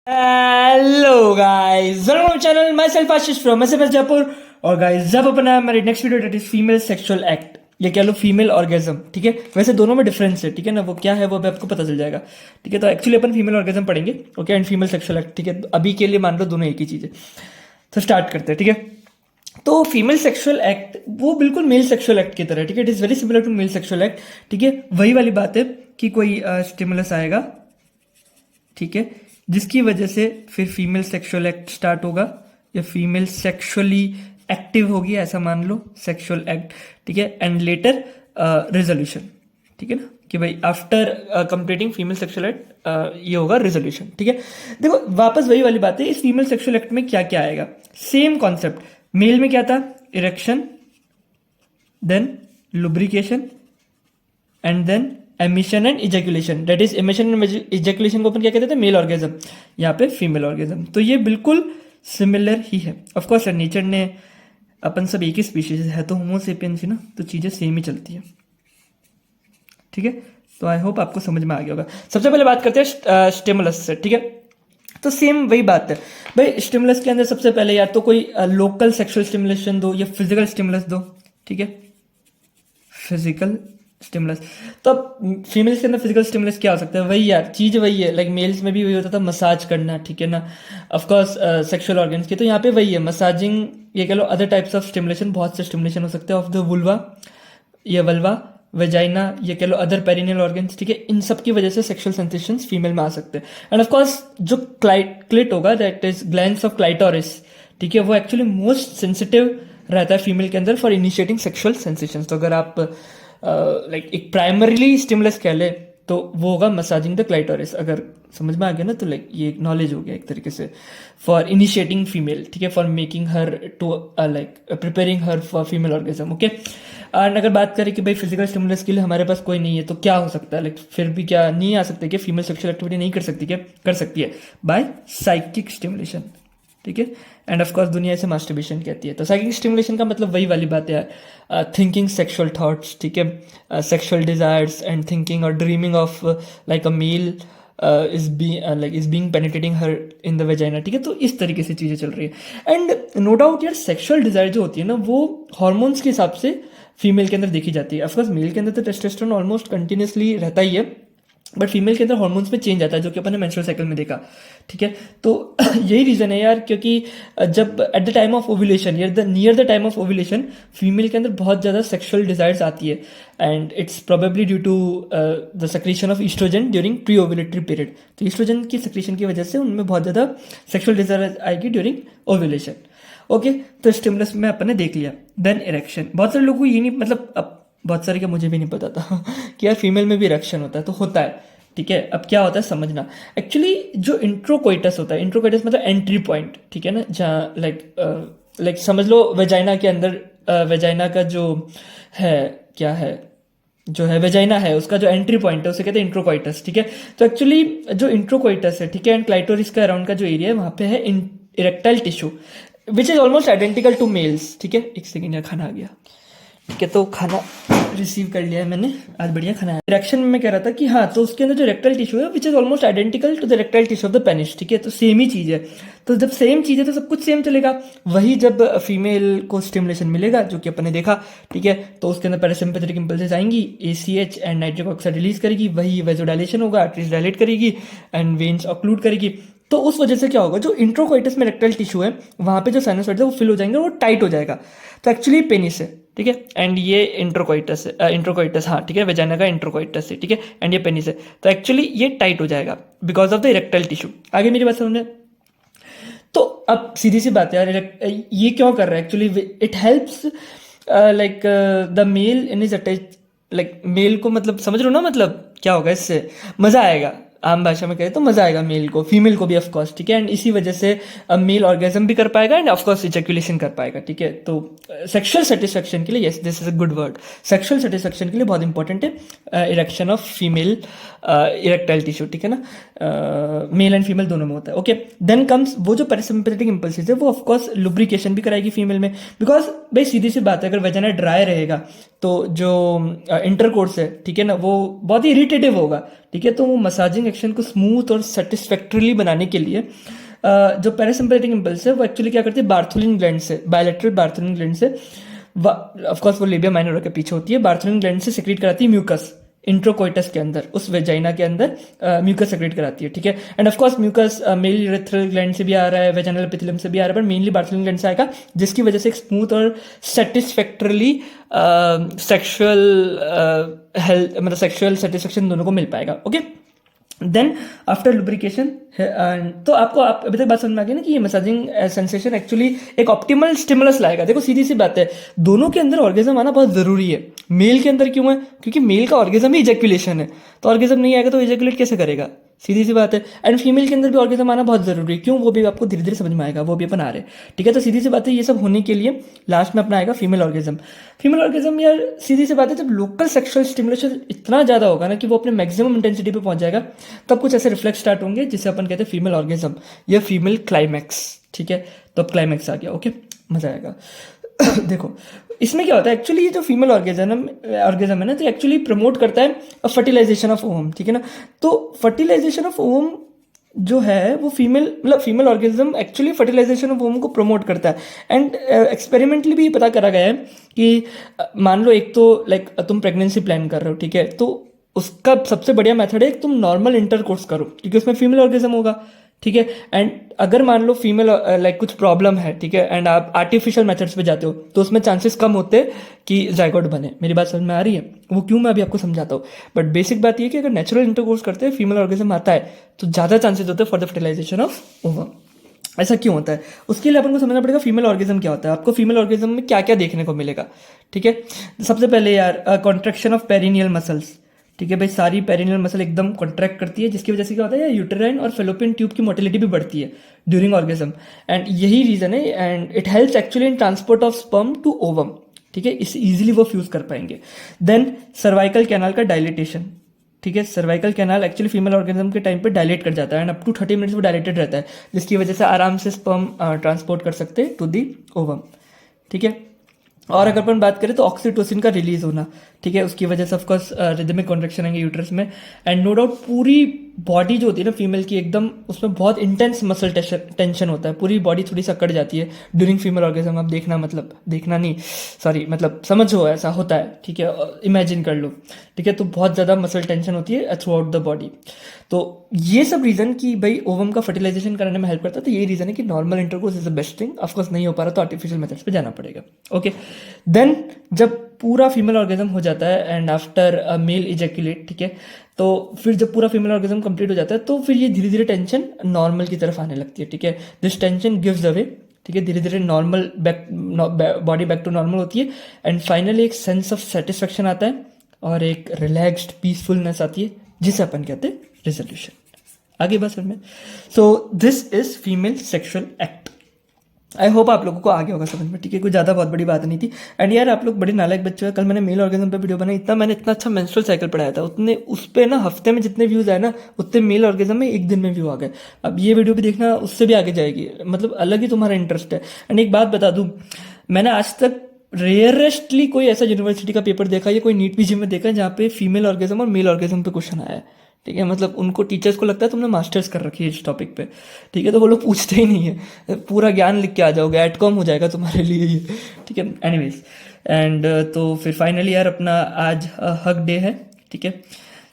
Hello guys, welcome channel myself Ashish from SFS Jaipur. और guys, जब अपना हमारी next video that is female sexual act, ये कह लो फीमेल ऑर्गेजम। ठीक है, वैसे दोनों में डिफरेंस है, ठीक है ना, वो क्या है वो अभी आपको पता चल जाएगा। ठीक है, तो एक्चुअली अपन फीमेल ऑर्गेजम पढ़ेंगे, okay, and female sexual act. ठीक है, अभी के लिए मान लो दोनों एक ही चीज है। तो स्टार्ट करते हैं, ठीक है। तो फीमेल सेक्सुअल एक्ट वो बिल्कुल मेल सेक्सुअल एक्ट की तरह है, ठीक है, it is very similar to male sexual act. ठीक है, वही वाली बात है कि कोई स्टिमुलस आएगा, ठीक है, जिसकी वजह से फिर फीमेल सेक्सुअल एक्ट स्टार्ट होगा या फीमेल सेक्सुअली एक्टिव होगी, ऐसा मान लो, सेक्सुअल एक्ट। ठीक है, एंड लेटर रेजोल्यूशन। ठीक है ना, कि भाई after completing female sexual act ये होगा रेजोल्यूशन। ठीक है, देखो वापस वही वाली बात है, इस फीमेल सेक्सुअल एक्ट में क्या क्या आएगा, सेम कॉन्सेप्ट। मेल में क्या था, erection, then lubrication, and then emission and ejaculation. That is emission and ejaculation को अपन क्या कहते थे, मेल ऑर्गेजम, यहाँ पे फीमेल ऑर्गेजम। तो ये बिल्कुल सिमिलर ही है। ऑफ कोर्स नेचर ने, अपन सब एक ही स्पीशीज है तो होमोसेपियंस ही ना, तो चीजें सेम ही चलती है। ठीक है, तो आई होप आपको समझ में आ गया होगा। सबसे पहले बात करते हैं स्टिमुलस से। ठीक है, तो सेम वही बात है भाई, स्टिमुलस के अंदर सबसे पहले या तो कोई लोकल सेक्सुअल स्टिमुलेशन दो या फिजिकल स्टिमुलस दो। ठीक है, फिजिकल स्टिमुलस। तो अब फीमेल्स के अंदर फिजिकल स्टिमुलस क्या हो सकता है, वही यार चीज वही है, लाइक मेल्स में भी वही होता था, मसाज करना। ठीक है ना, ऑफ कोर्स सेक्सुअल ऑर्गन्स की, तो यहाँ पे वही है मसाजिंग, ये कह लो अदर टाइप्स ऑफ स्टिमुलेशन, बहुत से स्टिमुलेशन हो सकते हैं ऑफ द वुल्वा या वल्वा, वेजाइना, ये कह लो अदर पेरिनियल ऑर्गन्स। ठीक है, इन सब की वजह से सेक्सुअल सेंसेशंस फीमेल में आ सकते हैं। एंड ऑफ कोर्स जो क्लिट होगा, that is glands of clitoris. ठीक है, वो एक्चुअली मोस्ट सेंसिटिव रहता है फीमेल के अंदर फॉर इनिशिएटिंग सेक्सुअल सेंसेशंस। तो अगर आप लाइक एक प्राइमरीली स्टिमुलस कह ले तो वो होगा मसाजिंग द क्लाइटोरिस। अगर समझ में आ गया ना, तो लाइक ये नॉलेज हो गया एक तरीके से फॉर इनिशिएटिंग फीमेल। ठीक है, for making her to like preparing her for female orgasm. Okay, and अगर बात करें कि भाई फिजिकल स्टिमुलस के लिए हमारे पास कोई नहीं है, तो क्या हो सकता है, लाइक फिर भी क्या नहीं आ सकते कि फीमेल सेक्सुअल एक्टिविटी नहीं कर सकती, क्या कर सकती है, बाय साइकिक स्टिमुलेशन। ठीक है, एंड ऑफ कोर्स दुनिया से मास्टरबेशन कहती है। तो साइकिक स्टिमुलेशन का मतलब वही वाली बात है, थिंकिंग सेक्सुअल थॉट्स। ठीक है, सेक्सुअल डिजायर्स एंड थिंकिंग और dreaming of like a male is being penetrating her in the vagina. ठीक है, तो इस तरीके से चीजें चल रही है। एंड नो डाउट यार, सेक्सुअल डिजायर जो होती है ना, वो हॉर्मोन्स के हिसाब से फीमेल के अंदर देखी जाती है। ऑफकोर्स मेल के अंदर तो टेस्टोस्टेरोन ऑलमोस्ट कंटिन्यूसली रहता ही है, बट फीमेल के अंदर हॉर्मोन्स में चेंज आता है, जो कि अपन ने मेंस्ट्रुअल साइकिल में देखा। ठीक है, तो यही रीजन है यार, क्योंकि जब at the time of ovulation या near the time of ovulation female के अंदर बहुत ज़्यादा सेक्सुअल डिजायर्स आती है, and it's probably due to the secretion of oestrogen during pre ovulatory period. तो ईस्ट्रोजन की सेक्रेशन की वजह से उनमें बहुत ज़्यादा सेक्सुअल डिजायर आएगी ड्यूरिंग ओव्यूलेशन। ओके, तो स्टिमुलस में अपन ने देख लिया। देन इरेक्शन, बहुत सारे लोगों को ये नहीं, मतलब अब बहुत सारे का मुझे भी नहीं पता था कि यार फीमेल में भी इरेक्शन होता है, तो होता है। ठीक है, अब क्या होता है समझना। एक्चुअली जो इंट्रोकोइटस होता है, इंट्रोकोइटस मतलब एंट्री पॉइंट। ठीक है ना, जहाँ लाइक समझ लो वेजाइना के अंदर, वेजाइना का जो है, क्या है, जो है वेजाइना है, उसका जो एंट्री पॉइंट है उसे कहते हैं इंट्रोकोइटस। ठीक है, तो एक्चुअली जो इंट्रोकोइटस है, ठीक है, एंड क्लाइटोरिस का अराउंड का जो एरिया है, वहाँ पे है erectile tissue which is almost identical to males. ठीक है, एक सेकेंड, यहाँ खाना आ गया। ठीक है, तो खाना रिसीव कर लिया है मैंने, आज बढ़िया खाना है। इरेक्शन में मैं कह रहा था कि हाँ, तो उसके अंदर जो रेक्टल टिश्यू है which is almost identical to the rectal tissue of the penis. ठीक है, तो सेम ही चीज है। तो जब सेम चीज है तो सब कुछ सेम चलेगा। वही जब फीमेल को स्टिमुलेशन मिलेगा, जो कि अपन ने देखा, ठीक है, तो उसके अंदर पैरासिम्पैथेटिक इंपल्सेस आएंगी, ACH and nitric oxide release करेगी, वही वेजोडाइलेशन होगा, आर्टरीज डायलेट करेगी एंड वेन्स ऑक्लूड करेगी। तो उस वजह से क्या होगा, जो इंट्रोकोइटस में रेक्टल टिश्यू है, वहां पे जो साइनोसॉइड्स है वो फिल हो जाएंगे और वो टाइट हो जाएगा। तो एक्चुअली पेनिस है। ठीक है, एंड ये इंट्रोकोइटस है, इंट्रोकोइटस, हाँ ठीक है, वेजाइना का इंट्रोकोइटस है। ठीक है, एंड ये पेनिस है, तो एक्चुअली ये टाइट हो जाएगा because of the erectile tissue. आगे मेरी बात समझ। तो अब सीधी सी बात है यार, ये क्यों कर रहा है, actually it helps like the male in is attach, like male को, मतलब समझ रहे हो ना, मतलब क्या होगा इससे, मजा आएगा। आम भाषा में कहे तो मजा आएगा मेल को, फीमेल को भी ऑफ कोर्स। ठीक है, एंड इसी वजह से मेल ऑर्गेजम भी कर पाएगा एंड ऑफ कोर्स इजैकुलेशन कर पाएगा। ठीक है, तो सेक्सुअल सेटिस्फेक्शन के लिए, yes this is a good word, sexual satisfaction के लिए बहुत इंपॉर्टेंट है erection of female erectile tissue. ठीक है ना, मेल एंड फीमेल दोनों में होता है। ओके, देन कम्स वो जो पैरासिम्पैथेटिक इंपल्सेस है, वो ऑफ कोर्स लुब्रिकेशन भी कराएगी फीमेल में, बिकॉज भाई सीधी सी बात है, अगर वेजाइना ड्राई रहेगा तो जो इंटरकोर्स है, ठीक है ना, वो बहुत ही इरिटेटिव होगा। ठीक है। तो वो मसाजिंग एक्शन को स्मूथ और सेटिस्फैक्टरीली बनाने के लिए जो पैरासिम्पैथेटिक इम्पल्स है वो एक्चुअली क्या करती है, बार्थोलिन ग्लैंड से, बायलैटरल बार्थोलिन ग्लैंड से, ऑफ कोर्स वो लेबिया माइनर के पीछे होती है, बार्थोलिन ग्लैंड से सेक्रेट कराती है म्यूकस, इंट्रोकोइटस के अंदर, उस वेजाइना के अंदर म्यूकस सेक्रेट कराती है, ठीक है। And of course mucus male urethral gland से भी आ रहा है, वेजाइनल एपिथेलियम से भी आ रहा है, पर मेनली बार्थोलिन ग्लैंड से आएगा, जिसकी वजह से एक स्मूथ और सेटिस्फैक्टरली सेक्सुअल हेल्थ, मतलब सेक्सुअल सेटिस्फेक्शन दोनों को मिल पाएगा। ओके, देन आफ्टर लुब्रिकेशन, तो आपको आप अभी तक बात समझ में आ गई ना कि ये मसाजिंग सेंसेशन एक्चुअली एक ऑप्टिमल स्टिमुलस लाएगा। देखो सीधी सी बात है, दोनों के अंदर ऑर्गेजम आना बहुत जरूरी है। मेल के अंदर क्यों है? क्योंकि मेल का ऑर्गेजम ही इजैक्यूलेशन है, तो ऑर्गेजम नहीं आएगा तो इजैक्यूलेट कैसे करेगा? सीधी सी बात है। एंड फीमेल के अंदर भी ऑर्गेजम आना बहुत जरूरी है, क्यों? वो भी आपको धीरे धीरे समझ में आएगा, वो भी अपन आ रहे हैं, ठीक है। तो सीधी सी बात है, ये सब होने के लिए लास्ट में अपना आएगा फीमेल ऑर्गेजम। फीमेल ऑर्गेजम यार सीधी सी बात है, जब लोकल सेक्सुअल स्टिमुलेशन इतना ज्यादा होगा ना कि वो अपने मैक्सिमम इंटेंसिटी पे पहुंच जाएगा, तब कुछ ऐसे रिफ्लेक्स स्टार्ट होंगे जिसे अपन कहते हैं फीमेल ऑर्गेजम या फीमेल क्लाइमैक्स, ठीक है। तो अब क्लाइमैक्स आ गया, ओके, मजा आएगा। देखो इसमें क्या होता है एक्चुअली, ये जो फीमेल ऑर्गेजम है ना, तो एक्चुअली प्रमोट करता है फर्टिलाइजेशन ऑफ ओवम, ठीक है ना। तो फर्टिलाइजेशन ऑफ ओवम जो है वो female orgasm actually fertilization of ovum को प्रमोट करता है। एंड एक्सपेरिमेंटली भी पता करा गया है कि मान लो एक तो लाइक तुम प्रेगनेंसी प्लान कर रहे हो, ठीक है, तो उसका सबसे बढ़िया मेथड है तुम नॉर्मल इंटरकोर्स करो, क्योंकि उसमें फीमेल ऑर्गेजम होगा, ठीक है। एंड अगर मान लो फीमेल लाइक कुछ प्रॉब्लम है, ठीक है, एंड आप आर्टिफिशियल मेथड्स पे जाते हो, तो उसमें चांसेस कम होते हैं कि जायगोट बने। मेरी बात समझ में आ रही है? वो क्यों मैं अभी आपको समझाता हूँ, बट बेसिक बात ये है कि अगर नेचुरल इंटरकोर्स करते हैं, फीमेल ऑर्गेजम आता है, तो ज़्यादा चांसेस होते हैं for the fertilization of ovum. ऐसा क्यों होता है? उसके लिए अपन को समझना पड़ेगा फीमेल ऑर्गेजम क्या होता है। आपको फीमेल ऑर्गेजम में क्या क्या देखने को मिलेगा, ठीक है। सबसे पहले यार कॉन्ट्रेक्शन ऑफ पेरिनियल मसल्स, ठीक है भाई, सारी पेरिनियल मसल एकदम कॉन्ट्रैक्ट करती है, जिसकी वजह से क्या होता है, यूटेराइन और फेलोपियन ट्यूब की मोटिलिटी भी बढ़ती है ड्यूरिंग ऑर्गेजम। एंड यही रीजन है, and it helps actually in transport of sperm to ovum, ठीक है, इसे इजीली वो फ्यूज कर पाएंगे। देन सर्वाइकल कैनाल का डायलिटेशन, ठीक है, cervical canal actually female orgasm के टाइम पे डायलेट कर जाता है, एंड अप टू 30 मिनट्स वो डायलेटेड रहता है, जिसकी वजह से आराम से स्पर्म ट्रांसपोर्ट कर सकते हैं टू दी ओवम, ठीक है। और अगर अपन बात करें तो ऑक्सीटोसिन का रिलीज होना, ठीक है, उसकी वजह से ऑफकोर्स रिदमिक कॉन्ट्रैक्शन आएंगे यूट्रस में। एंड नो डाउट पूरी बॉडी जो होती है ना फीमेल की, एकदम उसमें बहुत इंटेंस मसल टेंशन होता है, पूरी बॉडी थोड़ी सा कट जाती है ड्यूरिंग फीमेल ऑर्गेजम। आप देखना, मतलब देखना नहीं, सॉरी, मतलब समझो ऐसा होता है, ठीक है, इमेजिन कर लो, ठीक है। तो बहुत ज़्यादा मसल टेंशन होती है थ्रू आउट द बॉडी। तो ये सब रीज़न कि भाई ओवम का फर्टिलाइजेशन कराने में हेल्प करता है, तो यही रीज़न है कि normal intercourse is the best thing. Of course नहीं हो पा रहा तो आर्टिफिशियल मेथड्स पे जाना पड़ेगा, ओके। देन जब पूरा फीमेल ऑर्गेजम हो जाता है एंड आफ्टर मेल इजैक्यूलेट, ठीक है, तो फिर जब पूरा फीमेल ऑर्गेजम कंप्लीट हो जाता है, तो फिर ये धीरे धीरे टेंशन नॉर्मल की तरफ आने लगती है, ठीक है। दिस टेंशन गिव्स अवे, ठीक है, धीरे धीरे normal body back to normal होती है। एंड फाइनली एक सेंस ऑफ सेटिस्फेक्शन आता है और एक रिलैक्स्ड पीसफुलनेस आती है, जिसे अपन कहते हैं रिजोल्यूशन। आगे बस में, so this is female sexual act. I hope आप लोगों को आ गया होगा समझ में, ठीक है, कोई ज़्यादा बहुत बड़ी बात नहीं थी। एंड यार आप लोग बड़े नालायक बच्चे हो। कल मैंने मेल ऑर्गेजम पे वीडियो बनाई, मैंने इतना अच्छा मेंस्ट्रुअल साइकिल पढ़ाया था, उतने उस पर ना हफ्ते में जितने व्यूज़ आए ना, उतने मेल ऑर्गेजम में एक दिन में व्यू आ गए। अब ये वीडियो भी देखना, उससे भी आगे जाएगी, मतलब अलग ही तुम्हारा इंटरेस्ट है। एंड एक बात बता दूँ, मैंने आज तक रेयरेस्टली कोई ऐसा यूनिवर्सिटी का पेपर देखा या कोई नीट पीजी में देखा जहाँ पे फीमेल ऑर्गेजम और मेल ऑर्गेजम पे क्वेश्चन आया है, ठीक है। मतलब उनको टीचर्स को लगता है तुमने मास्टर्स कर रखी है इस टॉपिक पे, ठीक है, तो वो लोग पूछते ही नहीं है, पूरा ज्ञान लिख के आ जाओगे, एटकॉम हो जाएगा तुम्हारे लिए ये, ठीक है। एनीवेज, एंड तो फिर फाइनली यार अपना आज हक डे है, ठीक है।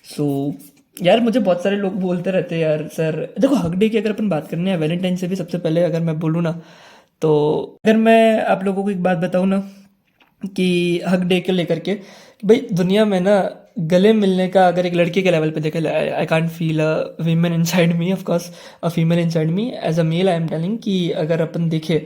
सो यार मुझे बहुत सारे लोग बोलते रहते हैं यार सर, देखो हक डे की अगर अपन बात करनी है, वैलेंटाइन से भी सबसे पहले अगर मैं बोलूँ ना, तो अगर मैं आप लोगों को एक बात बताऊँ ना कि हक डे के लेकर के, भाई दुनिया में ना गले मिलने का अगर एक लड़के के लेवल पे देखे, I can't feel a women inside me, of course a female inside me. As a male I am telling कि अगर अपन देखे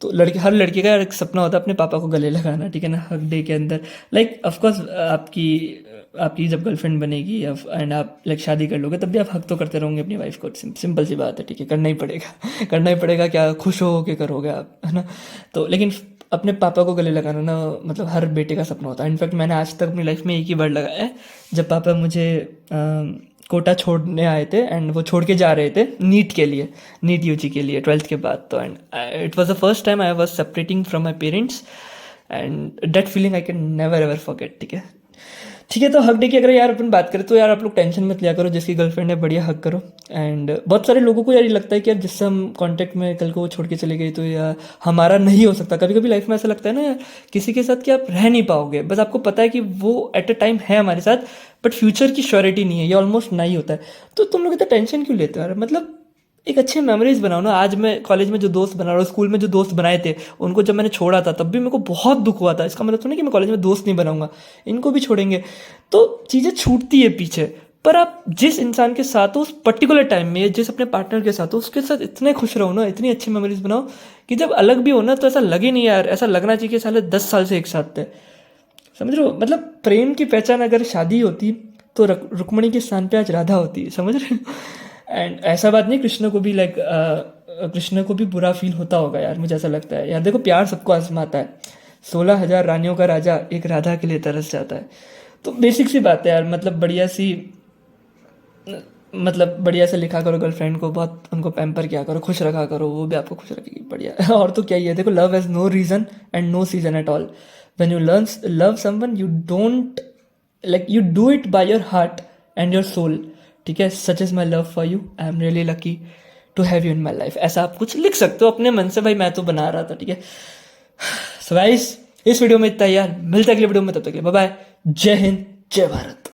तो हर लड़के का एक सपना होता है अपने पापा को गले लगाना, ठीक है ना, हक डे के अंदर। लाइक ऑफ कोर्स आपकी जब गर्लफ्रेंड बनेगी एंड आप लाइक शादी कर लोगे, तब भी आप हक तो करते रहोगे अपनी वाइफ को, सिंपल सी बात है, ठीक है, करना ही पड़ेगा करना ही पड़ेगा, क्या खुश हो के करोगे आप, है ना। तो लेकिन अपने पापा को गले लगाना ना, मतलब हर बेटे का सपना होता है। इनफैक्ट मैंने आज तक अपनी लाइफ में एक ही वर्ड लगाया है, जब पापा मुझे कोटा छोड़ने आए थे एंड वो छोड़ के जा रहे थे नीट के लिए, नीट यूजी के लिए 12th के बाद। तो and it was the first time I was separating from my parents, and that feeling I can never ever forget, ठीक है। ठीक है, तो हक डे की अगर यार अपन बात करें तो यार आप लोग टेंशन मत लिया करो, जिसकी गर्लफ्रेंड है बढ़िया हक करो। एंड बहुत सारे लोगों को यार ये लगता है कि यार जिससे हम कांटेक्ट में कल को वो छोड़ के चले गई तो यार हमारा नहीं हो सकता। कभी कभी लाइफ में ऐसा लगता है ना यार किसी के साथ कि आप रह नहीं पाओगे, बस आपको पता है कि वो एट अ टाइम है हमारे साथ, बट फ्यूचर की श्योरिटी नहीं है, ये ऑलमोस्ट नहीं होता है। तो तुम लोग इतना टेंशन क्यों लेते हो यार? मतलब एक अच्छी मेमोरीज बनाओ ना। आज मैं कॉलेज में जो दोस्त बना रहा हूँ, स्कूल में जो दोस्त बनाए थे, उनको जब मैंने छोड़ा था तब भी मेरे को बहुत दुख हुआ था। इसका मतलब तो नहीं कि मैं कॉलेज में दोस्त नहीं बनाऊंगा, इनको भी छोड़ेंगे तो चीज़ें छूटती है पीछे। पर आप जिस इंसान के साथ हो उस पर्टिकुलर टाइम में, जिस अपने पार्टनर के साथ हो, उसके साथ इतने खुश रहो ना, इतनी अच्छी मेमोरीज बनाओ कि जब अलग भी हो ना तो ऐसा लगे नहीं यार, ऐसा लगना चाहिए कि साले 10 साल से एक साथ थे। समझ रहे हो? मतलब प्रेम की पहचान अगर शादी होती तो रुक्मणी के स्थान पे आज राधा होती, समझ रहे हो? एंड ऐसा बात नहीं, कृष्ण को भी लाइक कृष्ण को भी बुरा फील होता होगा यार, मुझे ऐसा लगता है यार। देखो प्यार सबको आजमाता है, 16,000 रानियों का राजा एक राधा के लिए तरस जाता है। तो बेसिक सी बात है यार, मतलब बढ़िया सी, मतलब बढ़िया से लिखा करो गर्लफ्रेंड को, बहुत उनको पैम्पर किया करो, खुश रखा करो, वो भी आपको खुश रखेगी, बढ़िया। और तो क्या ही है, देखो love has no reason and no season at all. When you learn love someone you don't like, you do it by your heart and your soul. ठीक है, such is my love for you, I am really lucky to have you in my life. ऐसा आप कुछ लिख सकते हो अपने मन से, भाई मैं तो बना रहा था। ठीक है, सो गाइस इस वीडियो में इतना ही यार, मिलता है अगले वीडियो में, तब तक के लिए बाय बाय, जय हिंद जय भारत।